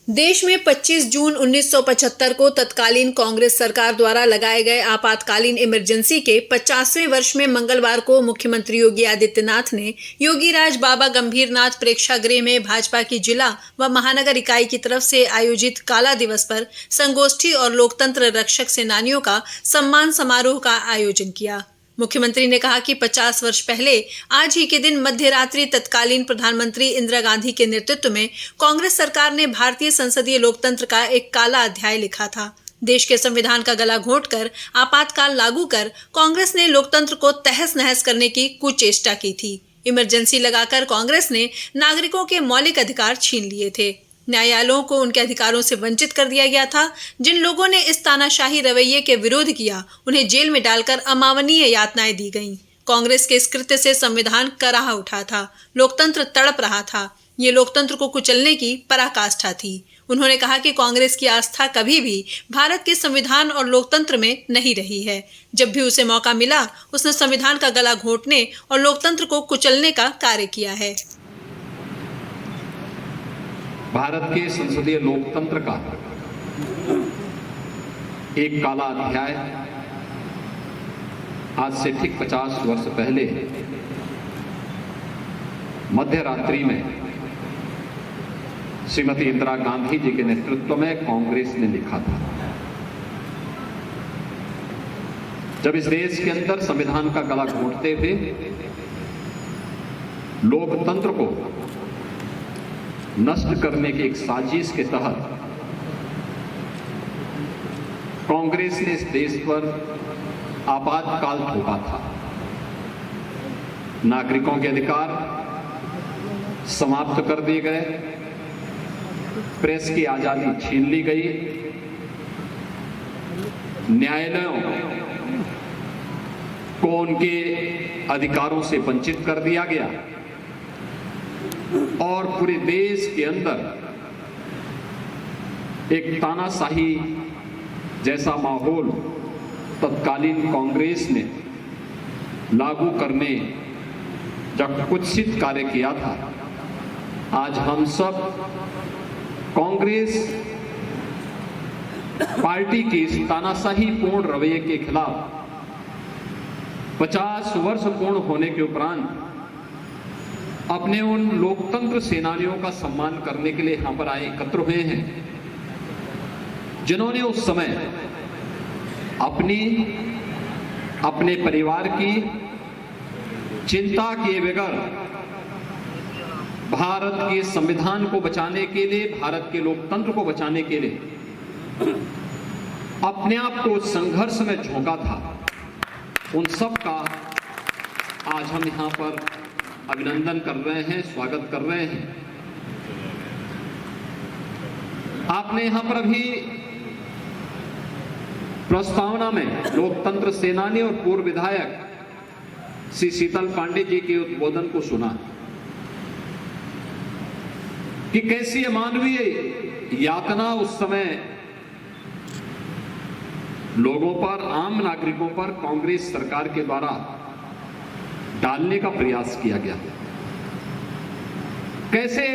देश में 25 जून 1975 को तत्कालीन कांग्रेस सरकार द्वारा लगाए गए आपातकालीन इमरजेंसी के 50वें वर्ष में मंगलवार को मुख्यमंत्री योगी आदित्यनाथ ने योगीराज बाबा गंभीरनाथ प्रेक्षागृह में भाजपा की जिला व महानगर इकाई की तरफ से आयोजित काला दिवस पर संगोष्ठी और लोकतंत्र रक्षक सेनानियों का सम्मान समारोह का आयोजन किया। मुख्यमंत्री ने कहा कि 50 वर्ष पहले आज ही के दिन मध्य रात्रि तत्कालीन प्रधानमंत्री इंदिरा गांधी के नेतृत्व में कांग्रेस सरकार ने भारतीय संसदीय लोकतंत्र का एक काला अध्याय लिखा था। देश के संविधान का गला घोंटकर आपातकाल लागू कर कांग्रेस ने लोकतंत्र को तहस नहस करने की कुचेष्टा की थी। इमरजेंसी लगाकर कांग्रेस ने नागरिकों के मौलिक अधिकार छीन लिए थे। न्यायालयों को उनके अधिकारों से वंचित कर दिया गया था। जिन लोगों ने इस तानाशाही रवैये के विरोध किया, उन्हें जेल में डालकर अमानवीय यातनाएं दी गईं। कांग्रेस के इस कृत्य से संविधान कराह उठा था, लोकतंत्र तड़प रहा था। ये लोकतंत्र को कुचलने की पराकाष्ठा थी। उन्होंने कहा कि कांग्रेस की आस्था कभी भी भारत के संविधान और लोकतंत्र में नहीं रही है। जब भी उसे मौका मिला, उसने संविधान का गला घोंटने और लोकतंत्र को कुचलने का कार्य किया है। भारत के संसदीय लोकतंत्र का एक काला अध्याय आज से ठीक 50 वर्ष पहले मध्य रात्रि में श्रीमती इंदिरा गांधी जी के नेतृत्व में कांग्रेस ने लिखा था। जब इस देश के अंदर संविधान का गला घोंटते हुए लोकतंत्र को नष्ट करने की एक साजिश के तहत कांग्रेस ने इस देश पर आपातकाल थोपा था। नागरिकों के अधिकार समाप्त कर दिए गए, प्रेस की आजादी छीन ली गई, न्यायालयों को उनके अधिकारों से वंचित कर दिया गया और पूरे देश के अंदर एक तानाशाही जैसा माहौल तत्कालीन कांग्रेस ने लागू करने जब कुत्सित कार्य किया था। आज हम सब कांग्रेस पार्टी के इस तानाशाही पूर्ण रवैये के खिलाफ 50 वर्ष पूर्ण होने के उपरांत अपने उन लोकतंत्र सेनानियों का सम्मान करने के लिए यहां पर आए एकत्र हुए हैं, जिन्होंने उस समय अपने परिवार की चिंता किए बगैर भारत के संविधान को बचाने के लिए, भारत के लोकतंत्र को बचाने के लिए अपने आप को संघर्ष में झोंका था। उन सब का आज हम यहां पर अभिनंदन कर रहे हैं, स्वागत कर रहे हैं। आपने यहां पर अभी प्रस्तावना में लोकतंत्र सेनानी और पूर्व विधायक श्री शीतल पांडे जी के उद्बोधन को सुना कि कैसी अमानवीय यातना उस समय लोगों पर, आम नागरिकों पर कांग्रेस सरकार के द्वारा डालने का प्रयास किया गया। कैसे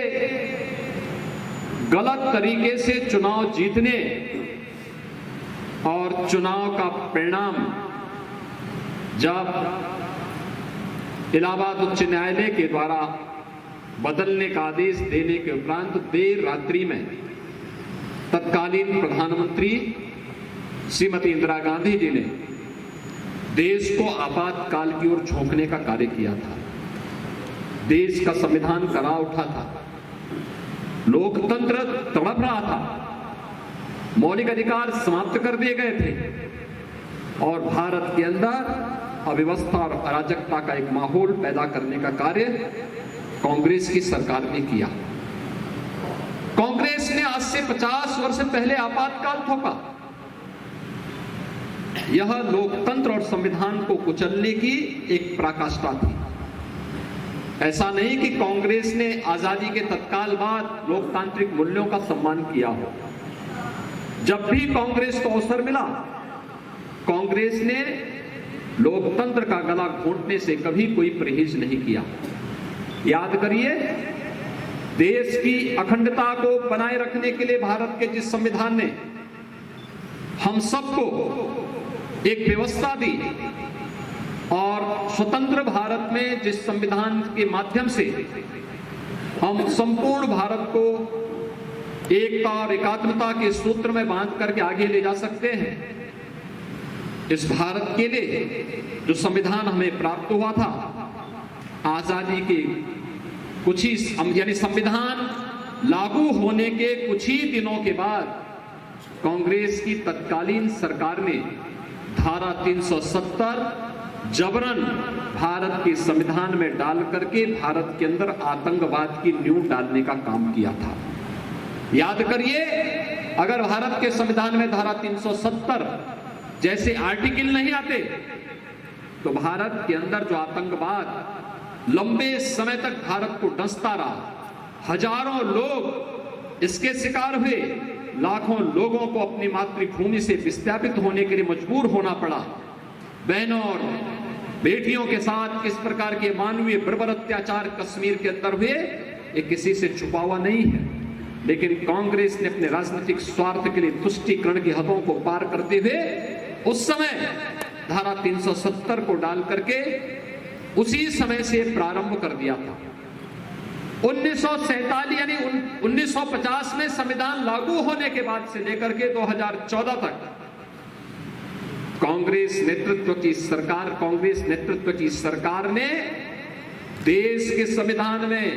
गलत तरीके से चुनाव जीतने और चुनाव का परिणाम जब इलाहाबाद उच्च न्यायालय के द्वारा बदलने का आदेश देने के उपरांत देर रात्रि में तत्कालीन प्रधानमंत्री श्रीमती इंदिरा गांधी जी ने देश को आपातकाल की ओर झोंकने का कार्य किया था। देश का संविधान करा उठा था, लोकतंत्र तड़प रहा था, मौलिक अधिकार समाप्त कर दिए गए थे और भारत के अंदर अव्यवस्था और अराजकता का एक माहौल पैदा करने का कार्य कांग्रेस की सरकार ने किया। कांग्रेस ने आज से 50 वर्ष पहले आपातकाल थोपा। यह लोकतंत्र और संविधान को कुचलने की एक पराकाष्ठा थी। ऐसा नहीं कि कांग्रेस ने आजादी के तत्काल बाद लोकतांत्रिक मूल्यों का सम्मान किया हो। जब भी कांग्रेस को अवसर मिला, कांग्रेस ने लोकतंत्र का गला घोंटने से कभी कोई परहेज नहीं किया। याद करिए देश की अखंडता को बनाए रखने के लिए भारत के जिस संविधान ने हम सबको एक व्यवस्था दी और स्वतंत्र भारत में जिस संविधान के माध्यम से हम संपूर्ण भारत को एकता और एकात्मता के सूत्र में बांध करके आगे ले जा सकते हैं, इस भारत के लिए जो संविधान हमें प्राप्त हुआ था, आजादी के कुछ ही यानी संविधान लागू होने के कुछ ही दिनों के बाद कांग्रेस की तत्कालीन सरकार ने धारा 370 जबरन भारत के संविधान में डाल करके भारत के अंदर आतंकवाद की नींव डालने का काम किया था। याद करिए, अगर भारत के संविधान में धारा 370 जैसे आर्टिकल नहीं आते तो भारत के अंदर जो आतंकवाद लंबे समय तक भारत को डसता रहा, हजारों लोग इसके शिकार हुए, लाखों लोगों को अपनी मातृभूमि से विस्थापित होने के लिए मजबूर होना पड़ा। बहनों और बेटियों के साथ किस प्रकार के मानवीय बर्बर अत्याचार कश्मीर के अंदर हुए, ये किसी से छुपा हुआ नहीं है। लेकिन कांग्रेस ने अपने राजनीतिक स्वार्थ के लिए तुष्टीकरण की हदों को पार करते हुए उस समय धारा 370 को डाल करके उसी समय से प्रारंभ कर दिया था। 1947 यानी 1950 में संविधान लागू होने के बाद से लेकर के 2014 तक कांग्रेस नेतृत्व की सरकार ने देश के संविधान में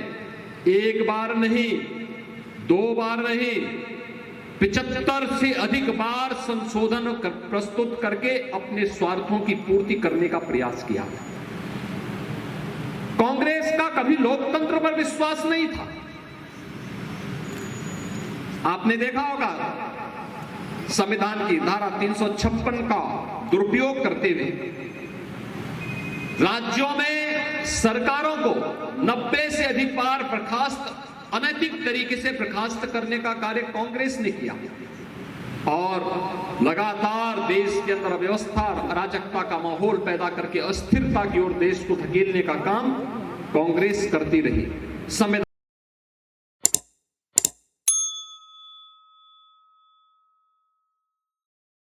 एक बार नहीं, दो बार नहीं, 75 से अधिक बार संशोधन प्रस्तुत करके अपने स्वार्थों की पूर्ति करने का प्रयास किया। कांग्रेस का कभी लोकतंत्र पर विश्वास नहीं था। आपने देखा होगा संविधान की धारा 356 का दुरुपयोग करते हुए राज्यों में सरकारों को 90 से अधिक बार बर्खास्त, अनैतिक तरीके से बर्खास्त करने का कार्य कांग्रेस ने किया और लगातार देश के अंदर अव्यवस्था और अराजकता का माहौल पैदा करके अस्थिरता की ओर देश को धकेलने का काम कांग्रेस करती रही।